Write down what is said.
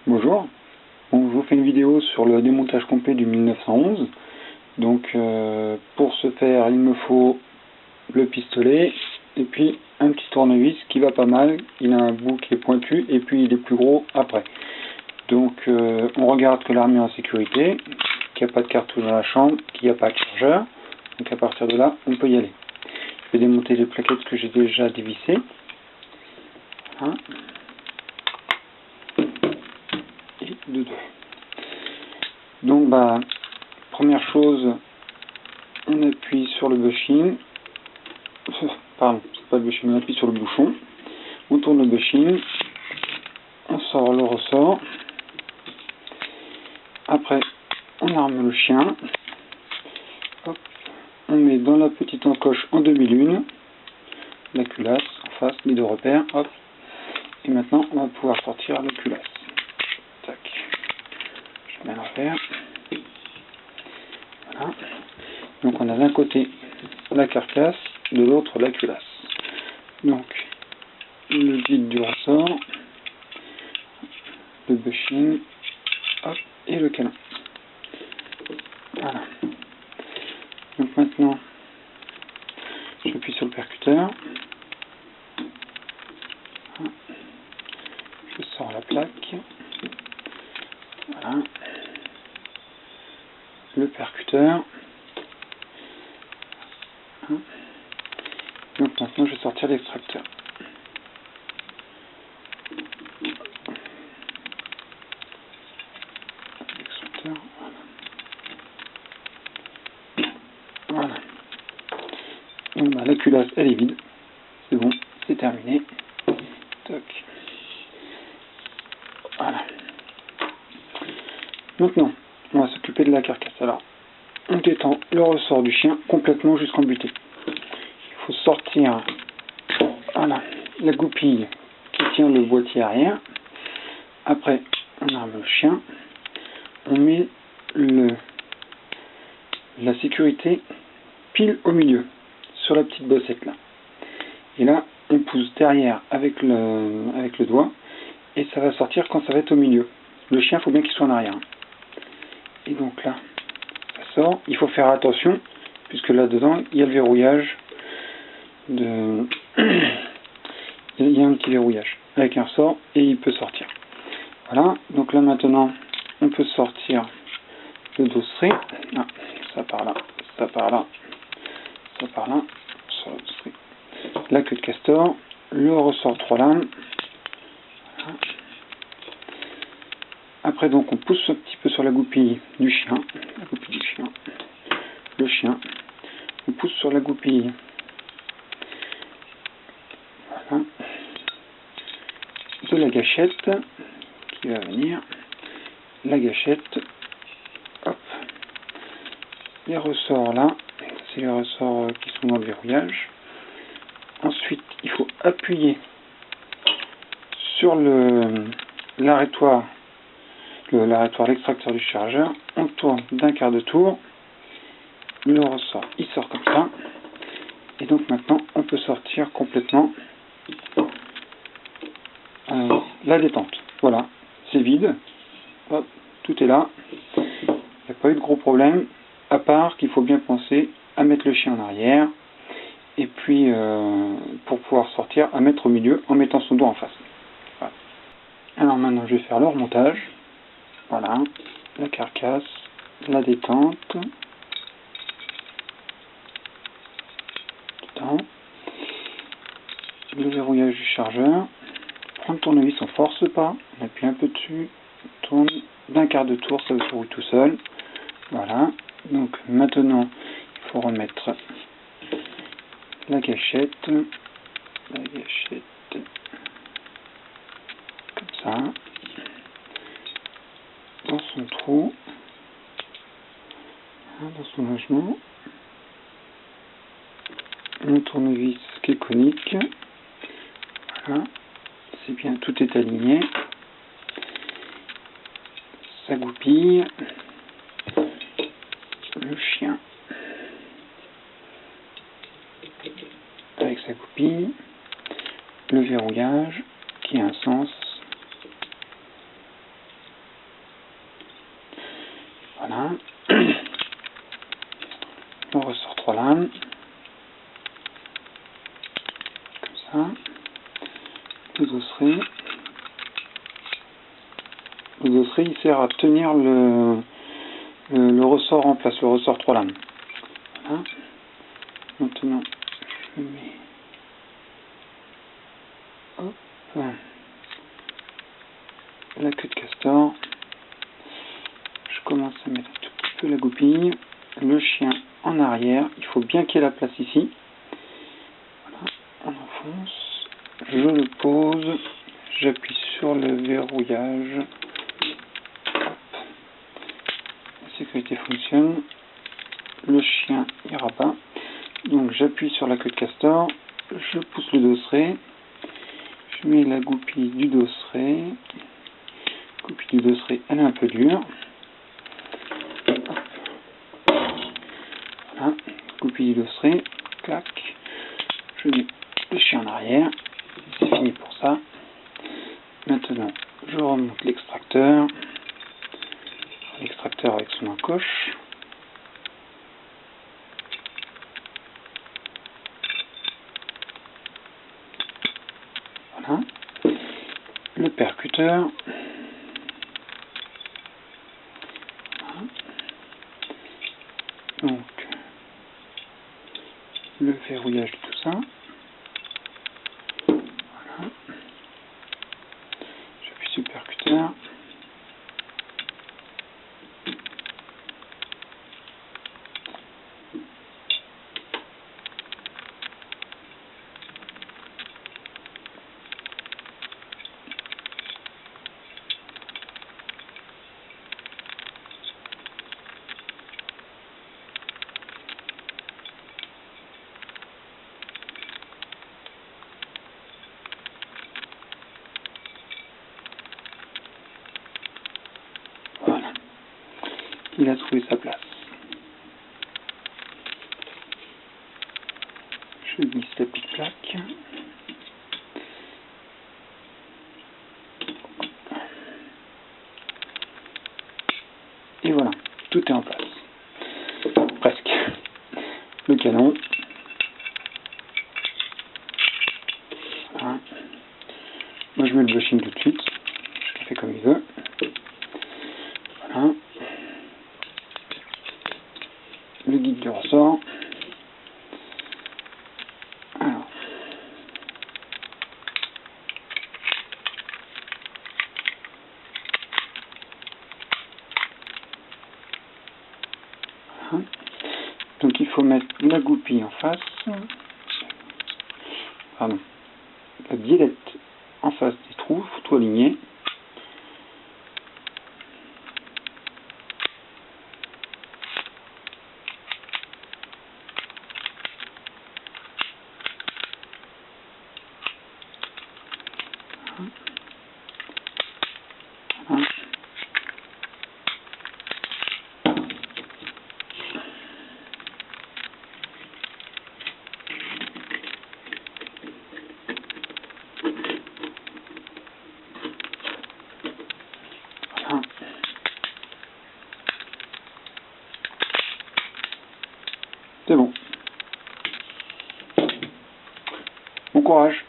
Bonjour, bon, je vous fais une vidéo sur le démontage complet du 1911. Donc pour ce faire, il me faut le pistolet et puis un petit tournevis qui va pas mal. Il a un bout qui est pointu et puis il est plus gros après. Donc on regarde que l'arme est en sécurité, qu'il n'y a pas de cartouche dans la chambre, qu'il n'y a pas de chargeur. Donc à partir de là, on peut y aller. Je vais démonter les plaquettes que j'ai déjà dévissées. Hein. Et de deux. Donc première chose, on appuie sur le bushing, pardon, c'est pas le bushing, on appuie sur le bouchon, on tourne le bushing, on sort le ressort, après on arme le chien, hop, on met dans la petite encoche en demi-lune, la culasse en face, les deux repères, hop, et maintenant on va pouvoir sortir la culasse. Tac, je mets à l'envers. Voilà. Donc on a d'un côté la carcasse, de l'autre la culasse. Donc le guide du ressort, le bushing, hop, et le canon. Voilà. Donc maintenant, j'appuie sur le percuteur. Je sors la plaque. Voilà. Le percuteur. Donc maintenant, je vais sortir l'extracteur. Voilà. Donc la culasse, elle est vide. C'est bon, c'est terminé. Toc. Voilà. Maintenant, on va s'occuper de la carcasse. Alors, on détend le ressort du chien complètement jusqu'en butée. Il faut sortir voilà, la goupille qui tient le boîtier arrière. Après, on arme le chien. On met la sécurité pile au milieu, sur la petite bossette là. Et là, on pousse derrière avec le doigt, et ça va sortir quand ça va être au milieu. Le chien, il faut bien qu'il soit en arrière. Et donc là, ça sort. Il faut faire attention, puisque là-dedans, il y a le verrouillage. Il y a un petit verrouillage avec un ressort, et il peut sortir. Voilà, donc là maintenant, on peut sortir le dosseret. Ah, ça par là, ça par là, ça par là, sur le dosseret. La queue de castor, le ressort 3 lames. Voilà. Après donc on pousse un petit peu sur la goupille du chien, le chien, on pousse sur la goupille, voilà, de la gâchette qui va venir, la gâchette, hop, les ressorts là, c'est les ressorts qui sont dans le verrouillage. Ensuite il faut appuyer sur l'arrêtoir, l'extracteur du chargeur, on tourne d'un quart de tour, le ressort il sort comme ça, et donc maintenant on peut sortir complètement la détente. Voilà, c'est vide, hop, tout est là, il n'y a pas eu de gros problème, à part qu'il faut bien penser à mettre le chien en arrière, et puis pour pouvoir sortir, à mettre au milieu en mettant son dos en face. Voilà. Alors maintenant je vais faire le remontage. Voilà, la carcasse, la détente, dedans, le verrouillage du chargeur, prend le tournevis, on force pas, on appuie un peu dessus, on tourne d'un quart de tour, ça se verrouille tout seul. Voilà, donc maintenant il faut remettre la gâchette comme ça, dans son trou, dans son logement, mon tournevis qui est conique, voilà, c'est bien, tout est aligné, sa goupille, le chien avec sa goupille, le verrouillage qui a un sens, lames. Comme ça. Le dosseret. Le dosseret, il sert à tenir le ressort en place, le ressort 3 lames. Voilà. Maintenant, je mets la queue de castor. Je commence à mettre un tout petit peu la goupille. Le chien en arrière. Il faut bien qu'il y ait la place ici. Voilà. On enfonce. Je le pose. J'appuie sur le verrouillage. La sécurité fonctionne. Le chien ira pas. Donc j'appuie sur la queue de castor. Je pousse le dosseret. Je mets la goupille du dosseret. La goupille du dosseret, elle est un peu dure. Voilà. Goupille du dosseret. Clac. Je mets le chien en arrière. C'est fini pour ça. Maintenant, je remonte l'extracteur. L'extracteur avec son encoche. Voilà. Le percuteur. Voilà. Donc, le verrouillage de tout ça. Voilà. J'appuie sur le percuteur. Voilà. Il a trouvé sa place. Je glisse la petite plaque. Et voilà, tout est en place. Presque. Le canon. Voilà. Moi je mets le bushing tout de suite. Je le fais comme il veut. Voilà. Le guide du ressort. Alors. Voilà. Donc il faut mettre la goupille en face. Pardon. La biellette en face des trous. Il faut tout aligner. Voilà. Voilà. C'est bon. Bon courage.